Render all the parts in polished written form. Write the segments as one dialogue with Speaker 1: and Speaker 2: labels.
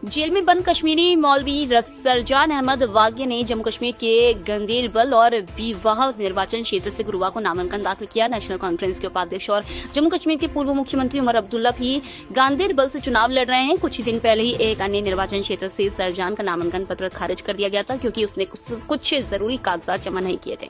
Speaker 1: Jail में बंद कश्मीरी मौलवी सरजान अहमद वागिया ने जम्मू कश्मीर के गंदेरबल और बीवाह निर्वाचन क्षेत्र से गुरुवार को नामांकन दाखिल किया। नेशनल कॉन्फ्रेंस के उपाध्यक्ष और जम्मू कश्मीर के पूर्व मुख्यमंत्री उमर अब्दुल्ला भी गांदेरबल से चुनाव लड़ रहे हैं। कुछ ही दिन पहले ही एक अन्य निर्वाचन क्षेत्र से सरजान का नामांकन पत्र खारिज कर दिया गया था, क्योंकि उसने कुछ जरूरी कागजात जमा नहीं किए थे।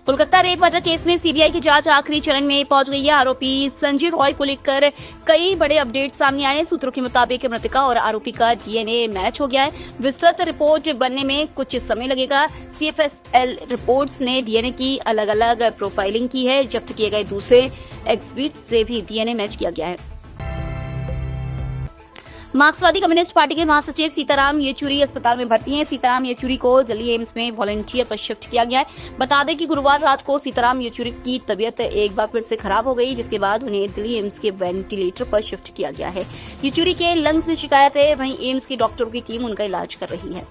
Speaker 1: कोलकाता रेप मर्डर केस में सीबीआई की जांच आखिरी चरण में पहुंच गई है। आरोपी संजय रॉय को लेकर कई बड़े अपडेट सामने आए हैं। सूत्रों के मुताबिक मृतका और आरोपी का डीएनए मैच हो गया है। विस्तृत रिपोर्ट बनने में कुछ समय लगेगा। सीएफएसएल रिपोर्ट्स ने डीएनए की अलग अलग प्रोफाइलिंग की है। जब्त किए गए दूसरे एग्जिबिट से भी डीएनए मैच किया गया है। मार्क्सवादी कम्युनिस्ट पार्टी के महासचिव सीताराम येचुरी अस्पताल में भर्ती हैं। सीताराम येचुरी को दिल्ली एम्स में वॉलंटियर पर शिफ्ट किया गया है। बता दें कि गुरुवार रात को सीताराम येचुरी की तबीयत एक बार फिर से खराब हो गई, जिसके बाद उन्हें दिल्ली एम्स के वेंटिलेटर पर शिफ्ट किया गया है। येचुरी के लंग्स में शिकायत है, वहीं एम्स की डॉक्टरों की टीम उनका इलाज कर रही है।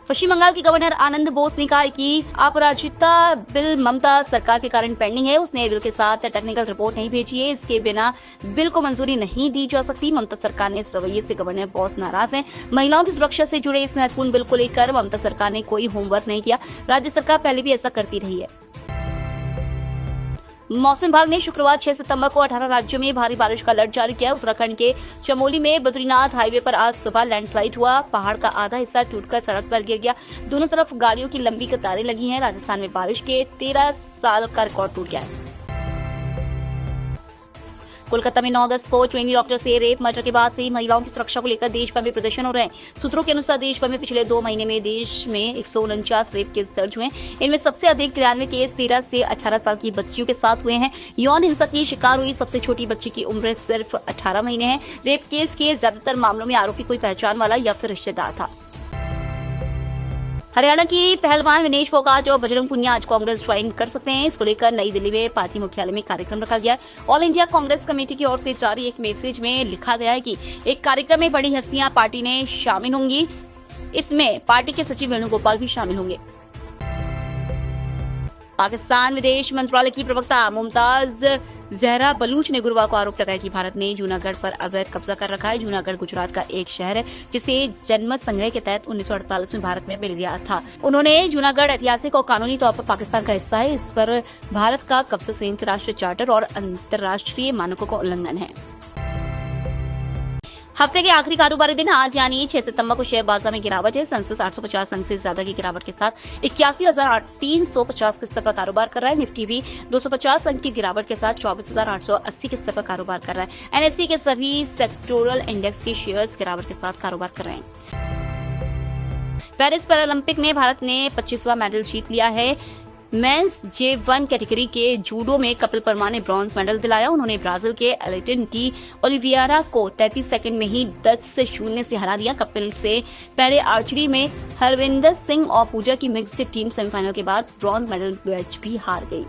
Speaker 1: पश्चिम बंगाल के गवर्नर आनंद बोस ने कहा कि अपराजिता बिल ममता सरकार के कारण पेंडिंग है। उसने बिल के साथ टेक्निकल रिपोर्ट नहीं भेजी है। इसके बिना बिल को मंजूरी नहीं दी जा सकती। ममता सरकार ने इस रवैये से गवर्नर बोस नाराज हैं। महिलाओं की सुरक्षा से जुड़े इस महत्वपूर्ण बिल को लेकर ममता सरकार ने कोई होमवर्क नहीं किया। राज्य सरकार पहले भी ऐसा करती रही है। मौसम विभाग ने शुक्रवार 6 सितंबर को 18 राज्यों में भारी बारिश का अलर्ट जारी किया। उत्तराखंड के चमोली में बद्रीनाथ हाईवे पर आज सुबह लैंडस्लाइड हुआ। पहाड़ का आधा हिस्सा टूटकर सड़क पर गिर गया। दोनों तरफ गाड़ियों की लंबी कतारें लगी हैं। राजस्थान में बारिश के 13 साल का रिकॉर्ड टूट गया है। कोलकाता में 9 अगस्त को ट्रेनी डॉक्टर से रेप मर्डर के बाद से महिलाओं की सुरक्षा को लेकर देश भर में प्रदर्शन हो रहे हैं। सूत्रों के अनुसार देश भर में पिछले 2 महीने में देश में 149 रेप केस दर्ज हुए। इनमें सबसे अधिक 93 केस 13 से 18 साल की बच्चियों के साथ हुए हैं। यौन हिंसा की शिकार हुई सबसे छोटी बच्ची की उम्र सिर्फ 18 महीने है। रेप केस के ज्यादातर मामलों में आरोपी कोई पहचान वाला या फिर रिश्तेदार था। हरियाणा की पहलवान विनेश फोगाट और बजरंग पुनिया आज कांग्रेस ज्वाइन कर सकते हैं। इसको लेकर नई दिल्ली में पार्टी मुख्यालय में कार्यक्रम रखा गया है। ऑल इंडिया कांग्रेस कमेटी की ओर से जारी एक मैसेज में लिखा गया है कि एक कार्यक्रम में बड़ी हस्तियां पार्टी ने शामिल होंगी। इसमें पार्टी के सचिव वेणुगोपाल भी शामिल होंगे। पाकिस्तान विदेश मंत्रालय की प्रवक्ता मुमताज जहरा बलूच ने गुरुवार को आरोप लगाया कि भारत ने जूनागढ़ पर अवैध कब्जा कर रखा है। जूनागढ़ गुजरात का एक शहर है, जिसे जनमत संग्रह के तहत 1948 में भारत में मिल गया था। उन्होंने जूनागढ़ ऐतिहासिक और कानूनी तौर पर पाकिस्तान का हिस्सा है। इस पर भारत का कब्जा संयुक्त राष्ट्र चार्टर और अंतर्राष्ट्रीय मानकों का उल्लंघन है। हफ्ते के आखिरी कारोबारी दिन आज यानी 6 सितंबर को शेयर बाजार में गिरावट है। सेंसेक्स 850 अंक से ज्यादा की गिरावट के साथ 81,350 के स्तर पर कारोबार कर रहा है। निफ्टी भी 250 अंक की गिरावट के साथ 24,880 के स्तर पर कारोबार कर रहा है। एनएसई के सभी सेक्टोरल इंडेक्स के शेयर्स गिरावट के साथ कारोबार कर रहे हैं। पेरिस पैरालंपिक में भारत ने 25वां मेडल जीत लिया है। मेंस J1 कैटेगरी के जूडो में कपिल परमार ने ब्रॉन्ज मेडल दिलाया। उन्होंने ब्राजील के एलिटन डी ओलिवियरा को 33 सेकंड में ही 10-0 से हरा दिया। कपिल से पहले आर्चरी में हरविंदर सिंह और पूजा की मिक्स्ड टीम सेमीफाइनल के बाद ब्रॉन्ज मेडल मैच भी हार गई।